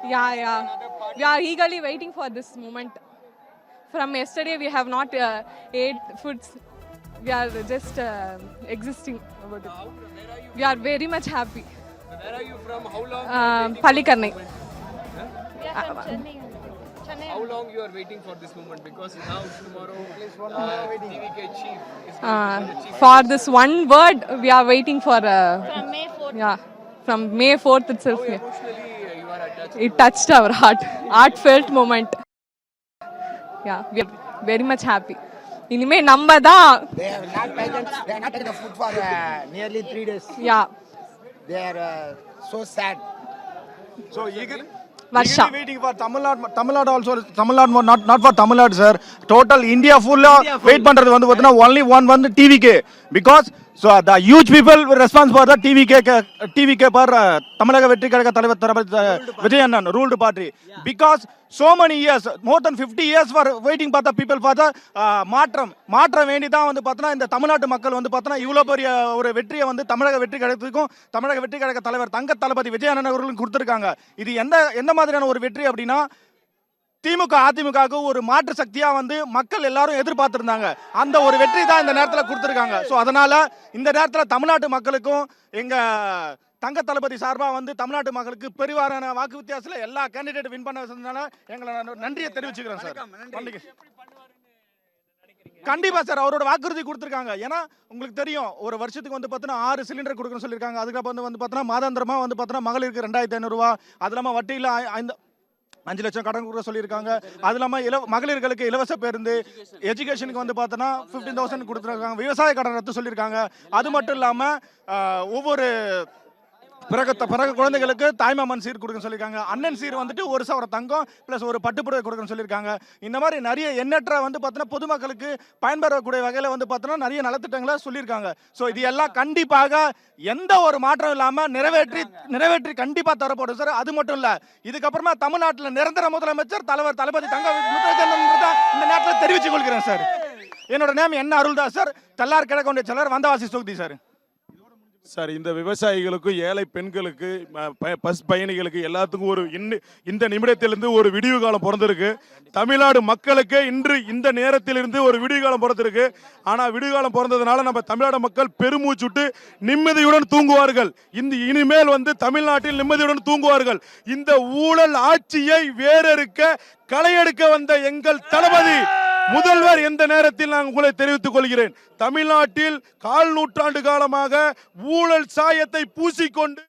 Yeah. We are eagerly waiting for this moment. From yesterday, we have not ate foods. We are just existing about it. We are very much happy. Where are you from? How long? Palikarnai. We are from Chennai. How long you are waiting for this moment? Because now tomorrow, TVK chief is going to be the chief. For this one word, we are waiting for. From May 4th. Yeah, from May 4th itself. How Yeah. emotionally you are attached? It touched our heartfelt moment. Yeah, we are very much happy. இனிமே நம்ம தான். They have not taken the food for nearly 3 days. Yeah, They are so sad. So eagerly Varsha. waiting for Tamil Nadu also. Tamil Nadu not for Tamil Nadu, sir. Total India full wait பண்றது வந்து பார்த்தீங்கன்னா only one வந்து TVK because so the huge people will respond for the TVK for தமிழக வெற்றி கழக தலைவர் தளபதி விஜய் அண்ணன் ruled party because so many years more than 50 years for waiting for the people for the மாற்றம் வேண்டி தான் வந்து பார்த்தீங்கன்னா இந்த தமிழ்நாட்டு மக்கள் வந்து பார்த்தீங்கன்னா இவ்வளோ பெரிய ஒரு வெற்றியை வந்து தமிழக வெற்றி கழகத்துக்கும் தமிழக வெற்றி கழக தலைவர் தங்க தளபதி விஜய் அண்ணன் அவர்களும் கொடுத்துருக்காங்க. இது எந்த மாதிரியான ஒரு வெற்றி அப்படின்னா திமுக அதிமுகவுக்கு ஒரு மாற்று சக்தியா வந்து மக்கள் எல்லாரும் எதிர்பார்த்திருந்தாங்க. அந்த ஒரு வெற்றி தான் இந்த நேரத்தில் கொடுத்துருக்காங்க. ஸோ அதனால இந்த நேரத்தில் தமிழ்நாட்டு மக்களுக்கும் எங்க தங்க தளபதி சார்பா வந்து தமிழ்நாட்டு மக்களுக்கு பெருவாரான வாக்கு வித்தியாசத்தில் எல்லா கேண்டிடேட் வின் பண்ண வச்சதுனால எங்களை நன்றியை தெரிவிச்சுக்கிறேன் சார். கண்டிப்பா சார் அவரோட வாக்குறுதி கொடுத்துருக்காங்க. ஏன்னா உங்களுக்கு தெரியும் ஒரு வருஷத்துக்கு வந்து பார்த்தீங்கன்னா 6 சிலிண்டர் கொடுக்கணும்னு சொல்லியிருக்காங்க. அதுக்கப்புறம் வந்து பார்த்தீங்கன்னா மாதாந்திரமா வந்து பார்த்தீங்கன்னா மகளிருக்கு 2500 ரூபா, அது இல்லாமல் வட்டியில் 5 லட்சம் கடன் கொடுக்க சொல்லியிருக்காங்க. அது இல்லாமல் மகளிர்களுக்கு இலவச பேருந்து, எஜுகேஷனுக்கு வந்து பார்த்தோன்னா 15,000 கொடுத்துருக்காங்க. விவசாய கடன் ரத்து சொல்லியிருக்காங்க. அது மட்டும் இல்லாமல் ஒவ்வொரு பிறகு குழந்தைகளுக்கு தாய்மாமன் சீர் கொடுக்க சொல்லியிருக்காங்க. அண்ணன் சீர் வந்துட்டு 1 சவர தங்கம் ப்ளஸ் ஒரு பட்டுப்புடவை கொடுக்கணும்னு சொல்லியிருக்காங்க. இந்த மாதிரி நிறைய எண்ணற்ற வந்து பார்த்தீங்கன்னா பொதுமக்களுக்கு பயன்பெறக்கூடிய வகையில் வந்து பார்த்தோன்னா நிறைய நலத்திட்டங்களை சொல்லியிருக்காங்க. ஸோ இது எல்லாம் கண்டிப்பாக எந்த ஒரு மாற்றம் இல்லாமல் நிறைவேற்றி கண்டிப்பாக தரப்படும் சார். அது மட்டும் இல்லை, இதுக்கப்புறமா தமிழ்நாட்டில் நிரந்தர முதலமைச்சர் தளபதி தங்க இந்த நேரத்தில் தெரிவித்துக் கொள்கிறேன் சார். என்னோட நேம் என்ன அருள்தாஸ் சார், தல்லார் கிழக்கு செயலர், வந்தவாசி தொகுதி சார். சார், இந்த விவசாயிகளுக்கு, ஏழை பெண்களுக்கு, பஸ் பயணிகளுக்கு எல்லாத்துக்கும் ஒரு இந்த நிமிடத்திலிருந்து ஒரு விடிவு காலம் பிறந்திருக்கு. தமிழ்நாடு மக்களுக்கு இன்று இந்த நேரத்திலிருந்து ஒரு விடிவு காலம் பிறந்திருக்கு. ஆனால் விடிவு காலம் பிறந்ததுனால நம்ம தமிழ்நாடு மக்கள் பெருமூச்சுட்டு நிம்மதியுடன் தூங்குவார்கள். இனிமேல் வந்து தமிழ்நாட்டில் நிம்மதியுடன் தூங்குவார்கள். இந்த ஊழல் ஆட்சியை வேறறுக்க களையெடுக்க வந்த எங்கள் தளபதி முதல்வர் எந்த நேரத்தில் நான் உங்களை தெரிவித்துக் கொள்கிறேன். தமிழ்நாட்டில் 1/4 நூற்றாண்டு காலமாக ஊழல் சாயத்தை பூசிக்கொண்டு